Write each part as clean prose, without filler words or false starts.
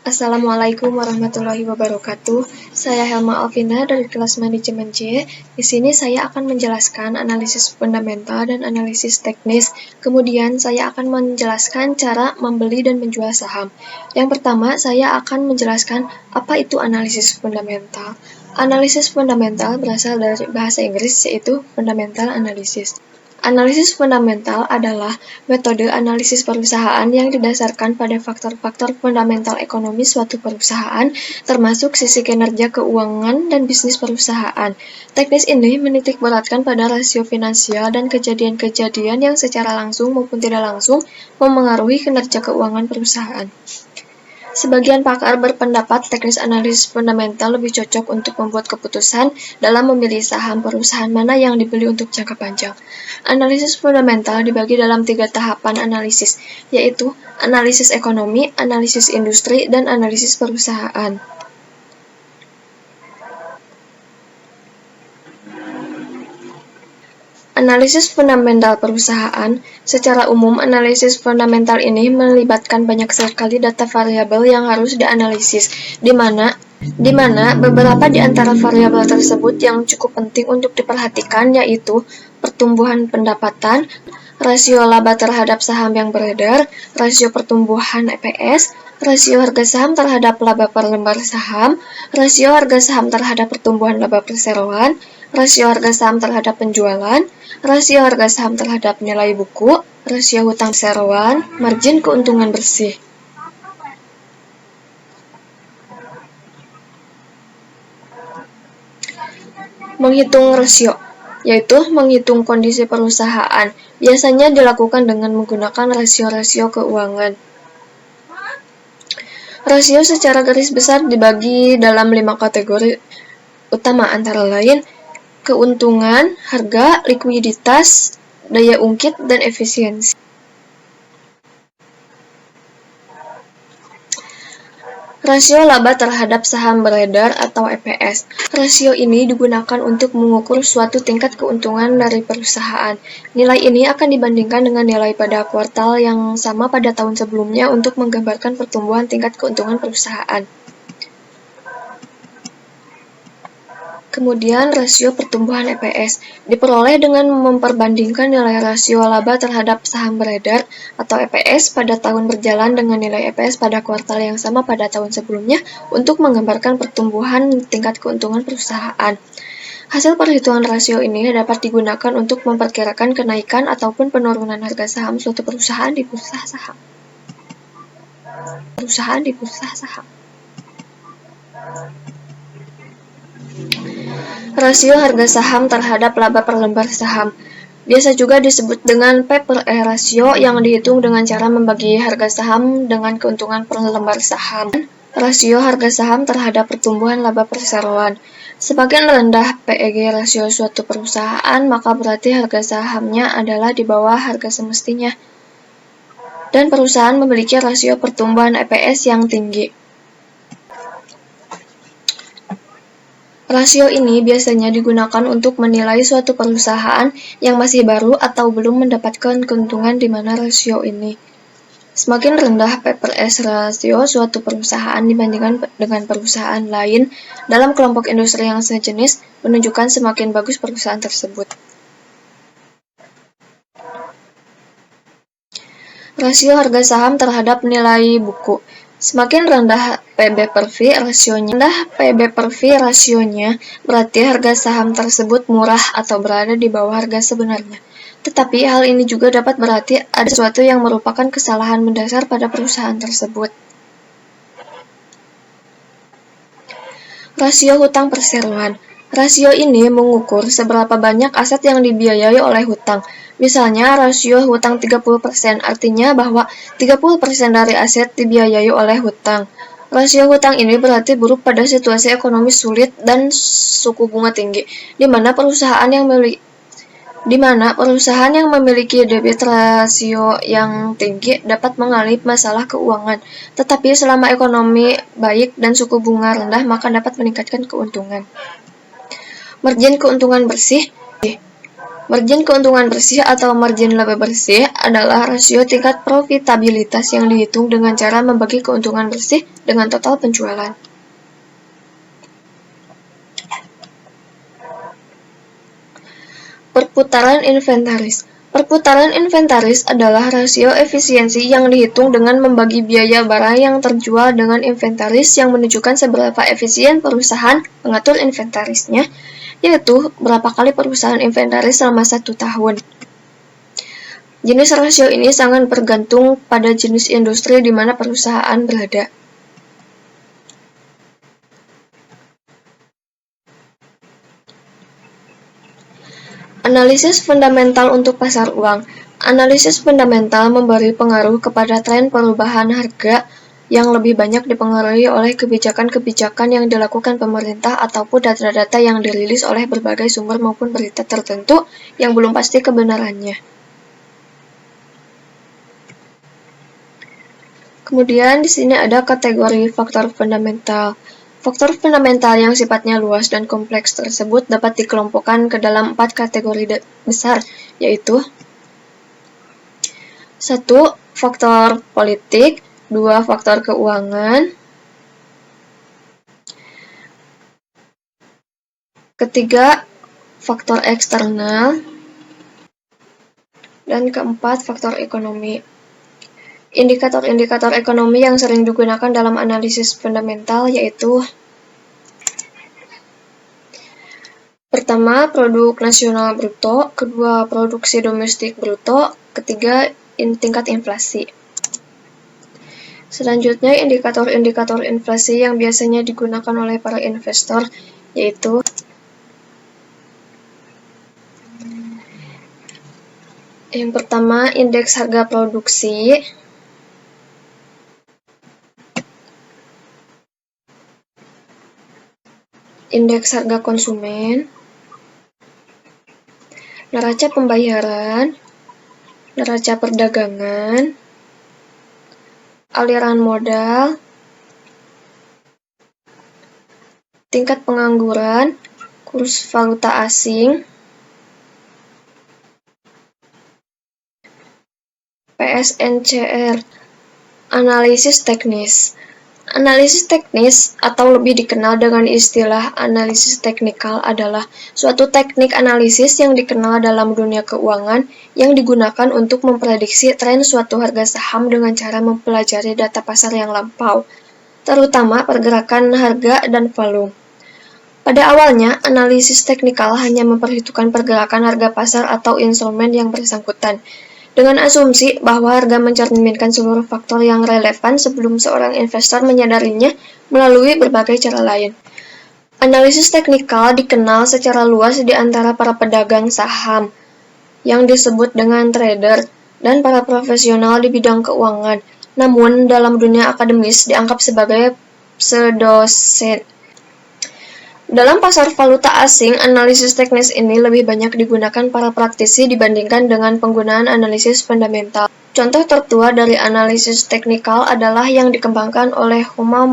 Assalamualaikum warahmatullahi wabarakatuh. Saya Helma Alvina dari kelas manajemen C. Di sini saya akan menjelaskan analisis fundamental dan analisis teknis. Kemudian saya akan menjelaskan cara membeli dan menjual saham. Yang pertama, saya akan menjelaskan apa itu analisis fundamental. Analisis fundamental berasal dari bahasa Inggris yaitu fundamental analysis. Analisis fundamental adalah metode analisis perusahaan yang didasarkan pada faktor-faktor fundamental ekonomi suatu perusahaan, termasuk sisi kinerja keuangan dan bisnis perusahaan. Teknis ini menitikberatkan pada rasio finansial dan kejadian-kejadian yang secara langsung maupun tidak langsung memengaruhi kinerja keuangan perusahaan. Sebagian pakar berpendapat teknis analisis fundamental lebih cocok untuk membuat keputusan dalam memilih saham perusahaan mana yang dibeli untuk jangka panjang. Analisis fundamental dibagi dalam 3 tahapan analisis, yaitu analisis ekonomi, analisis industri, dan analisis perusahaan. Analisis fundamental perusahaan. Secara umum, analisis fundamental ini melibatkan banyak sekali data variabel yang harus dianalisis, di mana beberapa di antara variabel tersebut yang cukup penting untuk diperhatikan yaitu pertumbuhan pendapatan, rasio laba terhadap saham yang beredar, rasio pertumbuhan EPS, rasio harga saham terhadap laba per lembar saham, rasio harga saham terhadap pertumbuhan laba perseroan, rasio harga saham terhadap penjualan, rasio harga saham terhadap nilai buku, rasio hutang perseroan, margin keuntungan bersih. Menghitung rasio, yaitu menghitung kondisi perusahaan, biasanya dilakukan dengan menggunakan rasio-rasio keuangan. Rasio secara garis besar dibagi dalam 5 kategori utama, antara lain keuntungan, harga, likuiditas, daya ungkit, dan efisiensi. Rasio laba terhadap saham beredar atau EPS. Rasio ini digunakan untuk mengukur suatu tingkat keuntungan dari perusahaan. Nilai ini akan dibandingkan dengan nilai pada kuartal yang sama pada tahun sebelumnya untuk menggambarkan pertumbuhan tingkat keuntungan perusahaan. Kemudian rasio pertumbuhan EPS diperoleh dengan memperbandingkan nilai rasio laba terhadap saham beredar atau EPS pada tahun berjalan dengan nilai EPS pada kuartal yang sama pada tahun sebelumnya untuk menggambarkan pertumbuhan tingkat keuntungan perusahaan. Hasil perhitungan rasio ini dapat digunakan untuk memperkirakan kenaikan ataupun penurunan harga saham suatu perusahaan di bursa saham. Rasio harga saham terhadap laba per lembar saham. Biasa juga disebut dengan P/E rasio yang dihitung dengan cara membagi harga saham dengan keuntungan per lembar saham. Rasio harga saham terhadap pertumbuhan laba perseroan. Semakin rendah PEG rasio suatu perusahaan, maka berarti harga sahamnya adalah di bawah harga semestinya. Dan perusahaan memiliki rasio pertumbuhan EPS yang tinggi. Rasio ini biasanya digunakan untuk menilai suatu perusahaan yang masih baru atau belum mendapatkan keuntungan di mana rasio ini. Semakin rendah P/S rasio suatu perusahaan dibandingkan dengan perusahaan lain dalam kelompok industri yang sejenis, menunjukkan semakin bagus perusahaan tersebut. Rasio harga saham terhadap nilai buku. Semakin rendah PB/V rasionya, berarti harga saham tersebut murah atau berada di bawah harga sebenarnya. Tetapi hal ini juga dapat berarti ada sesuatu yang merupakan kesalahan mendasar pada perusahaan tersebut. Rasio hutang perseroan. Rasio ini mengukur seberapa banyak aset yang dibiayai oleh hutang. Misalnya, rasio hutang 30%, artinya bahwa 30% dari aset dibiayai oleh hutang. Rasio hutang ini berarti buruk pada situasi ekonomi sulit dan suku bunga tinggi, di mana perusahaan yang memiliki debit rasio yang tinggi dapat mengalami masalah keuangan. Tetapi selama ekonomi baik dan suku bunga rendah, maka dapat meningkatkan keuntungan. Margin keuntungan bersih. Margin keuntungan bersih atau margin laba bersih adalah rasio tingkat profitabilitas yang dihitung dengan cara membagi keuntungan bersih dengan total penjualan. Perputaran inventaris. Perputaran inventaris adalah rasio efisiensi yang dihitung dengan membagi biaya barang yang terjual dengan inventaris yang menunjukkan seberapa efisien perusahaan mengatur inventarisnya, yaitu berapa kali perusahaan inventaris selama 1 tahun. Jenis rasio ini sangat bergantung pada jenis industri di mana perusahaan berada. Analisis fundamental untuk pasar uang. Analisis fundamental memberi pengaruh kepada tren perubahan harga yang lebih banyak dipengaruhi oleh kebijakan-kebijakan yang dilakukan pemerintah ataupun data-data yang dirilis oleh berbagai sumber maupun berita tertentu yang belum pasti kebenarannya. Kemudian di sini ada kategori faktor fundamental. Faktor fundamental yang sifatnya luas dan kompleks tersebut dapat dikelompokkan ke dalam 4 kategori besar, yaitu 1. Faktor politik, 2. Faktor keuangan, 3. Faktor eksternal, dan keempat, faktor ekonomi. Indikator-indikator ekonomi yang sering digunakan dalam analisis fundamental yaitu pertama, produk nasional bruto, kedua, produksi domestik bruto, ketiga, tingkat inflasi. Selanjutnya, indikator-indikator inflasi yang biasanya digunakan oleh para investor yaitu yang pertama, indeks harga produksi, indeks harga konsumen, neraca pembayaran, neraca perdagangan, aliran modal, tingkat pengangguran, kurs valuta asing, PSNCR. Analisis teknis. Analisis teknis atau lebih dikenal dengan istilah analisis teknikal adalah suatu teknik analisis yang dikenal dalam dunia keuangan yang digunakan untuk memprediksi tren suatu harga saham dengan cara mempelajari data pasar yang lampau, terutama pergerakan harga dan volume. Pada awalnya, analisis teknikal hanya memperhitungkan pergerakan harga pasar atau instrumen yang bersangkutan, dengan asumsi bahwa harga mencerminkan seluruh faktor yang relevan sebelum seorang investor menyadarinya melalui berbagai cara lain. Analisis teknikal dikenal secara luas di antara para pedagang saham, yang disebut dengan trader, dan para profesional di bidang keuangan, namun dalam dunia akademis dianggap sebagai pseudosains. Dalam pasar valuta asing, analisis teknis ini lebih banyak digunakan para praktisi dibandingkan dengan penggunaan analisis fundamental. Contoh tertua dari analisis teknikal adalah yang dikembangkan oleh Homo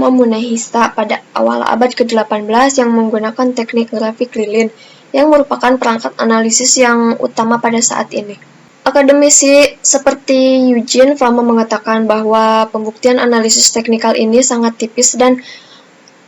Munehisa pada awal abad ke-18 yang menggunakan teknik grafik lilin, yang merupakan perangkat analisis yang utama pada saat ini. Akademisi seperti Eugene Fama mengatakan bahwa pembuktian analisis teknikal ini sangat tipis dan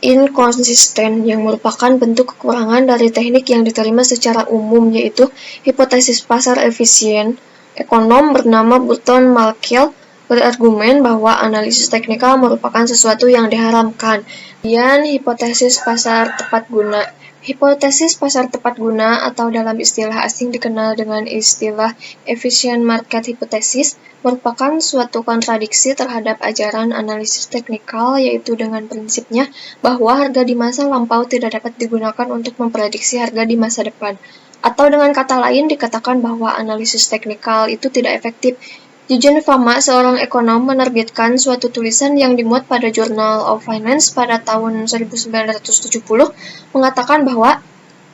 inkonsisten, yang merupakan bentuk kekurangan dari teknik yang diterima secara umum, yaitu hipotesis pasar efisien. Ekonom bernama Burton Malkiel berargumen bahwa analisis teknikal merupakan sesuatu yang diharamkan. Kemudian, hipotesis pasar tepat guna. Hipotesis pasar tepat guna atau dalam istilah asing dikenal dengan istilah efficient market hypothesis merupakan suatu kontradiksi terhadap ajaran analisis teknikal, yaitu dengan prinsipnya bahwa harga di masa lampau tidak dapat digunakan untuk memprediksi harga di masa depan. Atau dengan kata lain dikatakan bahwa analisis teknikal itu tidak efektif. Eugene Fama, seorang ekonom, menerbitkan suatu tulisan yang dimuat pada Journal of Finance pada tahun 1970, mengatakan bahwa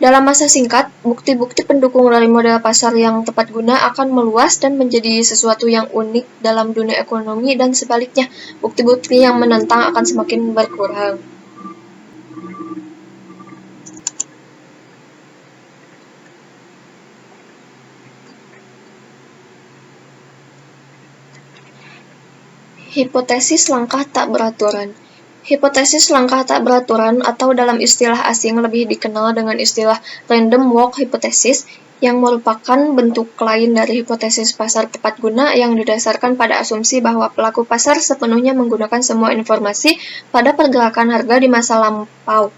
dalam masa singkat, bukti-bukti pendukung dari model pasar yang tepat guna akan meluas dan menjadi sesuatu yang unik dalam dunia ekonomi, dan sebaliknya, bukti-bukti yang menentang akan semakin berkurang. Hipotesis langkah tak beraturan. Hipotesis langkah tak beraturan atau dalam istilah asing lebih dikenal dengan istilah random walk hypothesis yang merupakan bentuk lain dari hipotesis pasar tepat guna yang didasarkan pada asumsi bahwa pelaku pasar sepenuhnya menggunakan semua informasi pada pergerakan harga di masa lampau.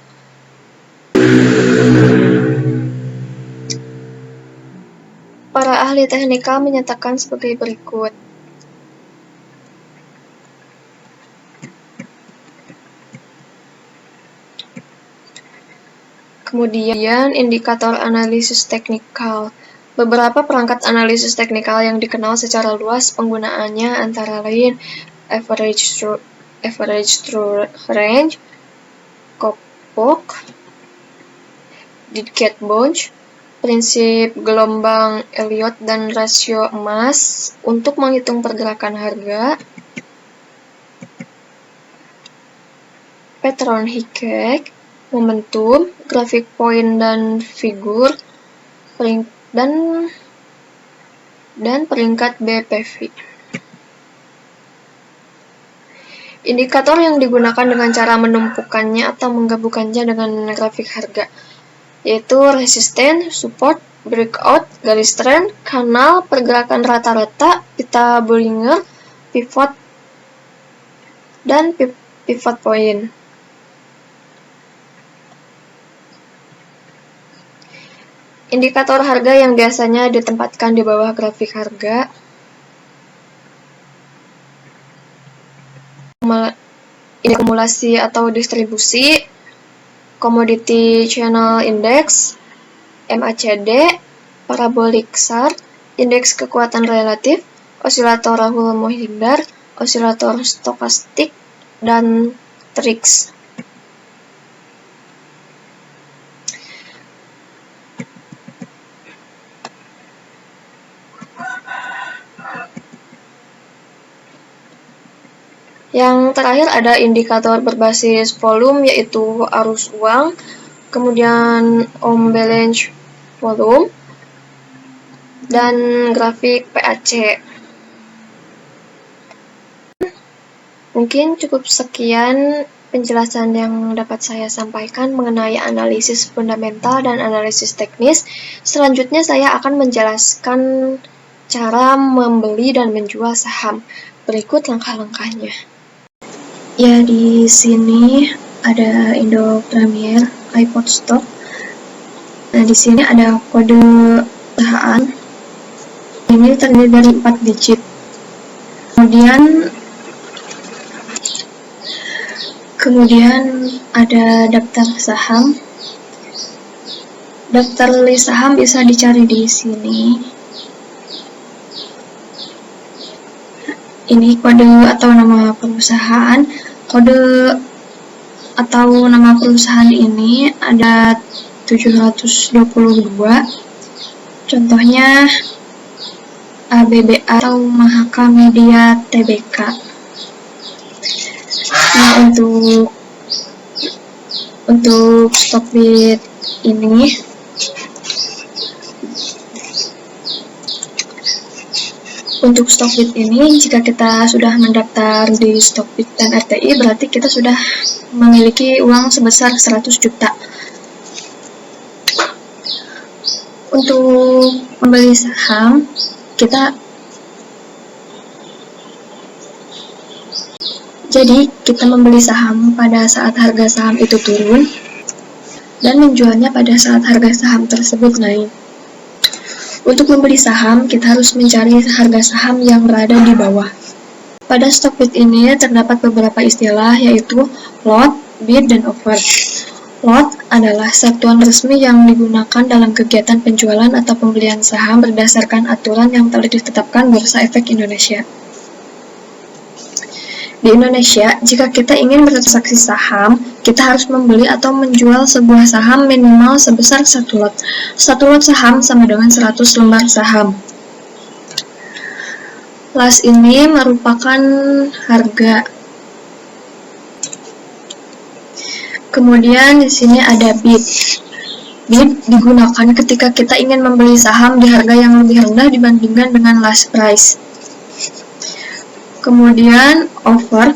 Para ahli teknikal menyatakan sebagai berikut. Kemudian, indikator analisis teknikal. Beberapa perangkat analisis teknikal yang dikenal secara luas penggunaannya antara lain average true range, Kopok, Didget Bunch, prinsip gelombang Elliott dan rasio emas untuk menghitung pergerakan harga, Patron Hickey, momentum, grafik poin dan figur, dan peringkat BPV. Indikator yang digunakan dengan cara menumpukannya atau menggabungkannya dengan grafik harga, yaitu resisten, support, breakout, garis trend, kanal, pergerakan rata-rata, pita Bollinger, pivot, dan pivot point. Indikator harga yang biasanya ditempatkan di bawah grafik harga. Ini akumulasi atau distribusi, Commodity Channel Index, MACD, Parabolic SAR, Indeks Kekuatan Relatif, Osilator Raoul-Mohindar, Osilator Stokastik, dan TRIX. Yang terakhir ada indikator berbasis volume, yaitu arus uang, kemudian balance volume, dan grafik PAC. Mungkin cukup sekian penjelasan yang dapat saya sampaikan mengenai analisis fundamental dan analisis teknis. Selanjutnya saya akan menjelaskan cara membeli dan menjual saham. Berikut langkah-langkahnya. Ya, di sini ada Indo Premier, iPod Stock. Nah, di sini ada kode perusahaan. Ini terdiri dari 4 digit. Kemudian ada daftar saham. Daftar list saham bisa dicari di sini. Ini kode atau nama perusahaan. Kode atau nama perusahaan ini ada 722. Contohnya ABBA atau Mahaka Media Tbk. Nah, untuk Stockbit ini jika kita sudah mendaftar di Stockbit dan RTI, berarti kita sudah memiliki uang sebesar 100 juta. Untuk membeli saham, kita membeli saham pada saat harga saham itu turun dan menjualnya pada saat harga saham tersebut naik. Untuk membeli saham, kita harus mencari harga saham yang berada di bawah. Pada Stockbit ini terdapat beberapa istilah, yaitu lot, bid, dan offer. Lot adalah satuan resmi yang digunakan dalam kegiatan penjualan atau pembelian saham berdasarkan aturan yang telah ditetapkan Bursa Efek Indonesia. Di Indonesia, jika kita ingin bertransaksi saham, kita harus membeli atau menjual sebuah saham minimal sebesar 1 lot. 1 lot saham sama dengan 100 lembar saham. Las ini merupakan harga. Kemudian di sini ada bid. Bid digunakan ketika kita ingin membeli saham di harga yang lebih rendah dibandingkan dengan last price. Kemudian offer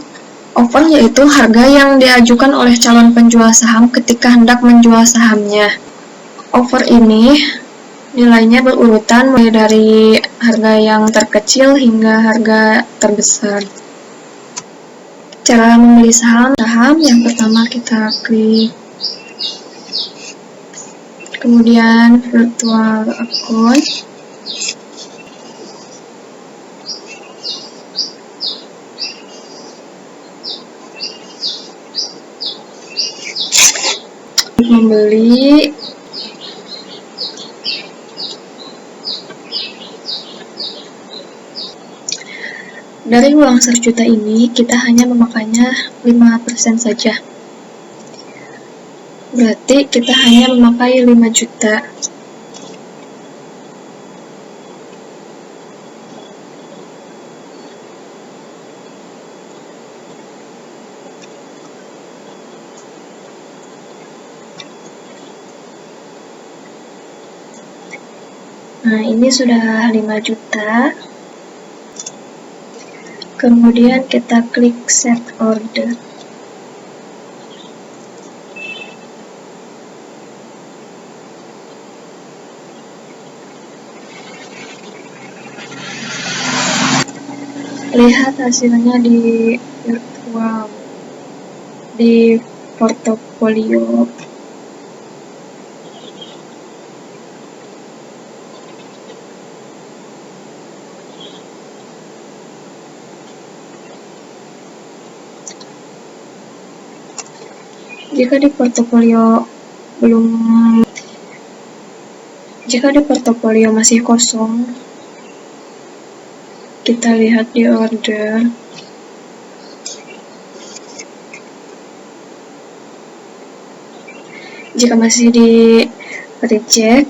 yaitu harga yang diajukan oleh calon penjual saham ketika hendak menjual sahamnya. Offer ini nilainya berurutan mulai dari harga yang terkecil hingga harga terbesar. Cara membeli saham, yang pertama kita klik, kemudian virtual account, membeli, dari uang 1 juta ini kita hanya memakainya 5% saja. Berarti kita hanya memakai 5 juta. Nah, ini sudah 5 juta. Kemudian kita klik set order. Lihat hasilnya di virtual, di portofolio. Jika di portofolio masih kosong, kita lihat di order. Jika masih di reject,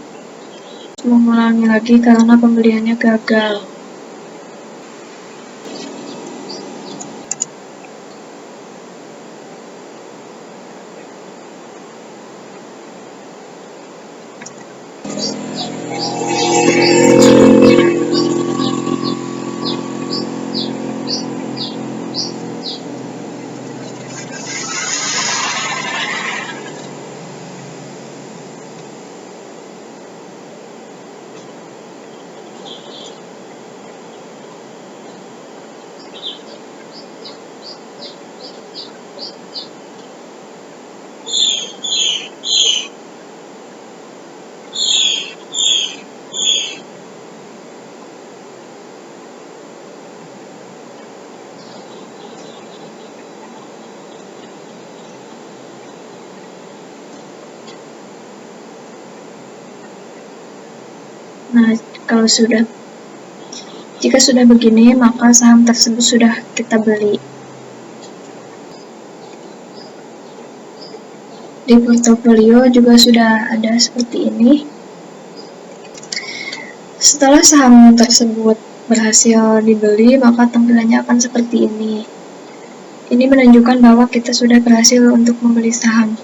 mengulangi lagi karena pembeliannya gagal. Nah, jika sudah begini, maka saham tersebut sudah kita beli. Di portofolio juga sudah ada seperti ini. Setelah saham tersebut berhasil dibeli, maka tampilannya akan seperti ini. Ini menunjukkan bahwa kita sudah berhasil untuk membeli saham.